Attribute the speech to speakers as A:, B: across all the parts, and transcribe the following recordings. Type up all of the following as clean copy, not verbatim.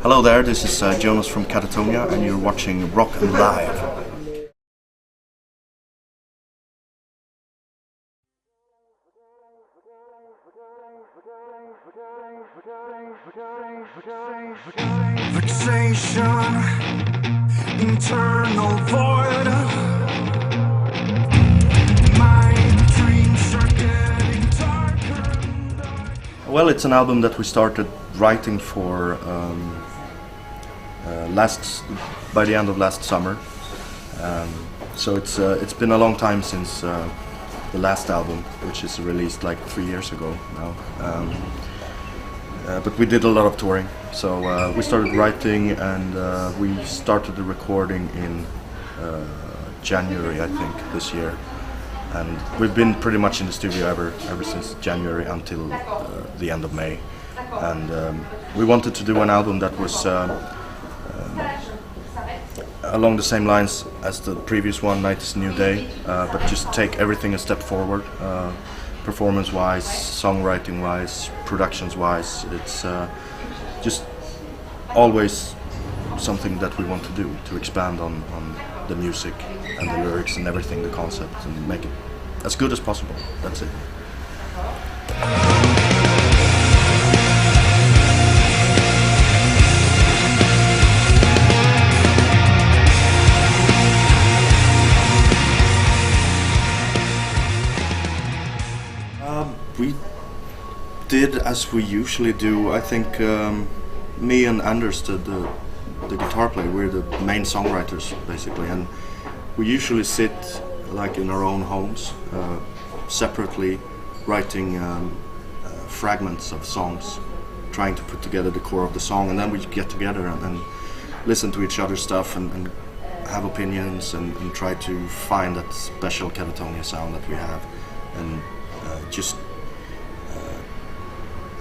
A: Hello there, this is Jonas from Katatonia and you're watching Rocknlive.
B: Vexation, internal void. My dreams are getting darker and darker.
A: Well, it's an album that we started writing for by the end of last summer. So it's been a long time since the last album, which is released like 3 years ago now. But we did a lot of touring, so we started writing and we started the recording in January, I think, this year. And we've been pretty much in the studio ever since January until the end of May. And we wanted to do an album that was along the same lines as the previous one, Night is a New Day, but just take everything a step forward. Performance-wise, songwriting-wise, productions-wise, it's just always something that we want to do, to expand on the music and the lyrics and everything, the concept, and make it as good as possible. That's it. We did as we usually do. I think me and Anders, the guitar player, we're the main songwriters basically, and we usually sit like in our own homes, separately, writing fragments of songs, trying to put together the core of the song, and then we get together and listen to each other's stuff and have opinions and try to find that special Katatonia sound that we have, and just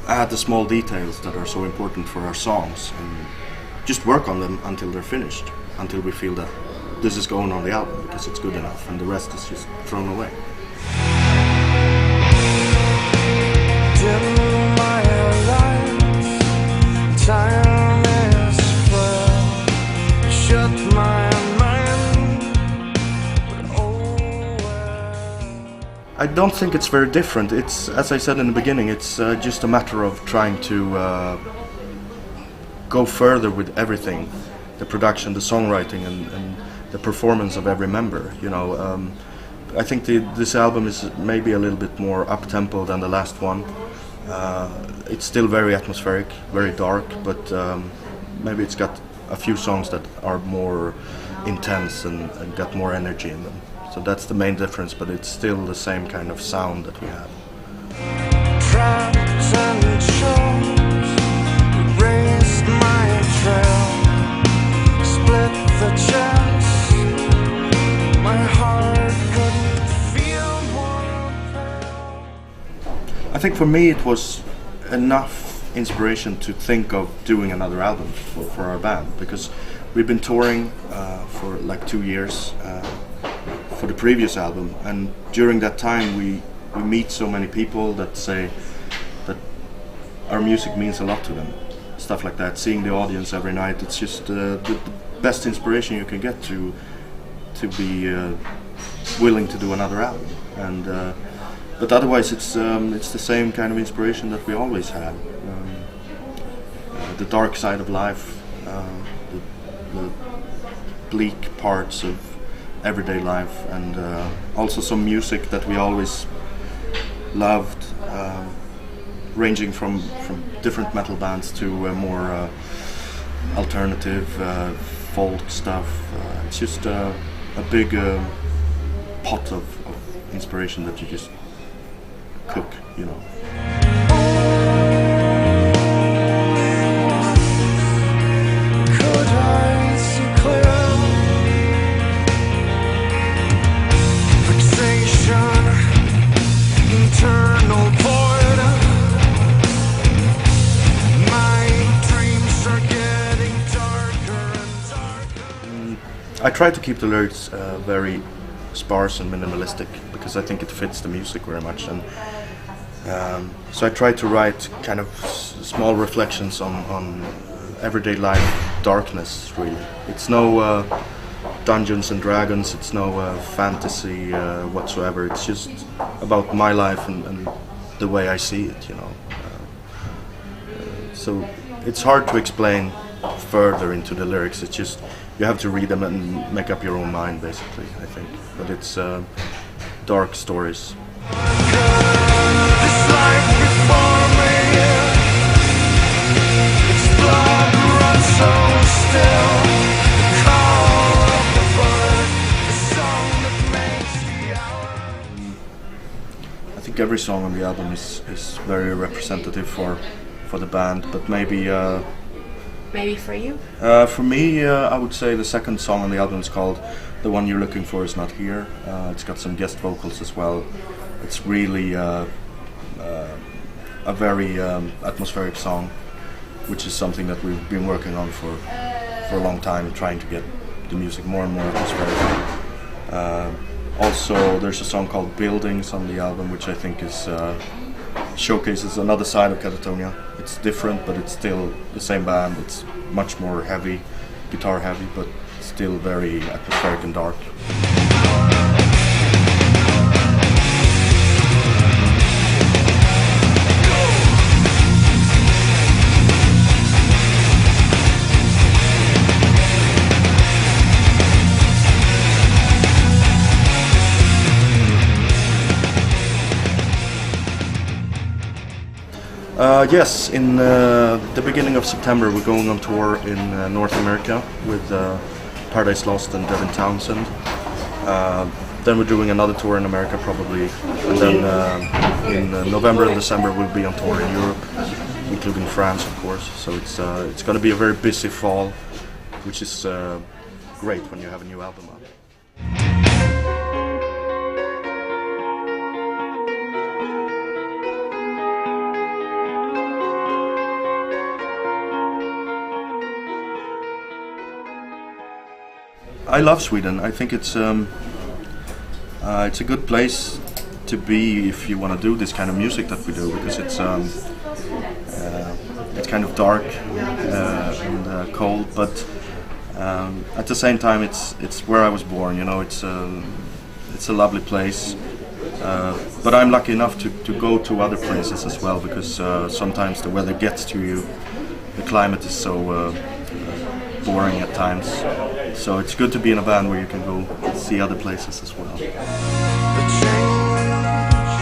A: add the small details that are so important for our songs and just work on them until they're finished, until we feel that this is going on the album because it's good enough, and the rest is just thrown away.
B: Dim my lights, time is full. Shut my mind, but oh well.
A: I don't think it's very different. It's, as I said in the beginning, it's just a matter of trying to go further with everything, the production, the songwriting, and the performance of every member. You know, I think this album is maybe a little bit more up-tempo than the last one. It's still very atmospheric, very dark, but maybe it's got a few songs that are more intense and got more energy in them. So that's the main difference, but it's still the same kind of sound that we have.
B: Trapped and chose, erased my trail, split the chest, my heart couldn't feel more pale.
A: I think for me it was enough inspiration to think of doing another album for our band, because we've been touring for like 2 years for the previous album, and during that time we meet so many people that say that our music means a lot to them, stuff like that. Seeing the audience every night, it's just the best inspiration you can get to be willing to do another album. And but otherwise it's the same kind of inspiration that we always had, the dark side of life, the bleak parts of everyday life, and also some music that we always loved, ranging from different metal bands to more alternative folk stuff. It's just a big pot of inspiration that you just cook, you know. I try to keep the lyrics very sparse and minimalistic because I think it fits the music very much, and so I try to write kind of small reflections on everyday life darkness, really. It's no Dungeons and Dragons, it's no fantasy whatsoever. It's just about my life and the way I see it, you know. So it's hard to explain further into the lyrics. It's just you have to read them and make up your own mind, basically, I think. But it's dark stories.
B: This life before me, its blood runs so still. The call of the bird, the song that makes the hour.
A: I think every song on the album is very representative for the band, but maybe
C: for you?
A: for me, I would say the second song on the album is called "The One You're Looking For Is Not Here." It's got some guest vocals as well. It's really a very atmospheric song, which is something that we've been working on for a long time, trying to get the music more and more atmospheric. Also, there's a song called "Buildings" on the album, which I think is showcases another side of Katatonia. It's different, but it's still the same band. It's much more heavy, guitar heavy, but still very atmospheric and dark. Yes, in the beginning of September we're going on tour in North America with Paradise Lost and Devin Townsend. Then we're doing another tour in America probably, and then in November and December we'll be on tour in Europe, including France, of course. So it's going to be a very busy fall, which is great when you have a new album out. I love Sweden. I think it's a good place to be if you want to do this kind of music that we do, because it's kind of dark and cold, but at the same time it's where I was born. You know, it's a lovely place. But I'm lucky enough to go to other places as well, because sometimes the weather gets to you. The climate is so boring at times. So it's good to be in a band where you can go see other places as well.
B: The change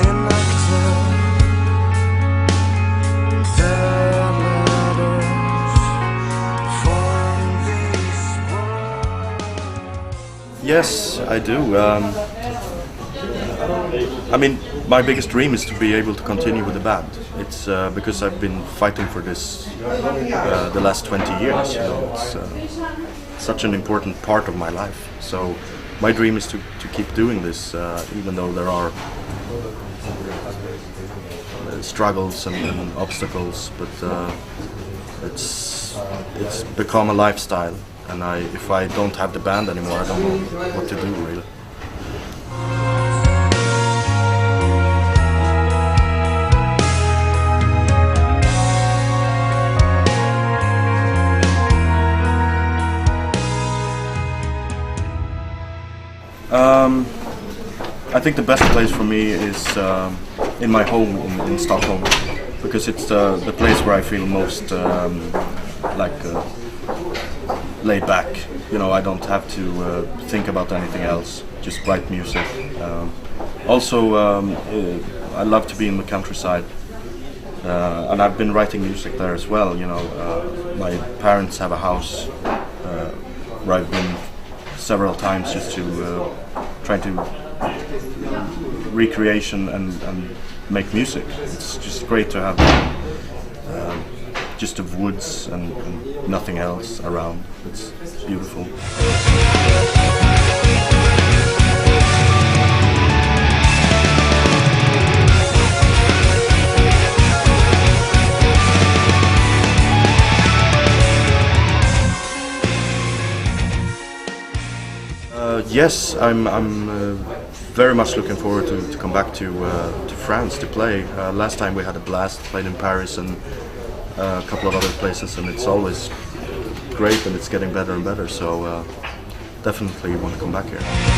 B: enacted, dead letters form these words.
A: Yes, I do. I mean, my biggest dream is to be able to continue with the band. It's because I've been fighting for this the last 20 years. You know, it's such an important part of my life. So my dream is to keep doing this, even though there are struggles and obstacles. But it's become a lifestyle, and if I don't have the band anymore, I don't know what to do really. I think the best place for me is in my home in Stockholm, because it's the place where I feel most laid back. You know, I don't have to think about anything else, just write music. Also, I love to be in the countryside, and I've been writing music there as well. You know, my parents have a house where I've been several times just to try to recreation and make music. It's just great to have just the woods and nothing else around. It's beautiful. Yes, I'm very much looking forward to come back to France to play. Last time we had a blast, played in Paris, and a couple of other places, and it's always great, and it's getting better and better. So definitely want to come back here.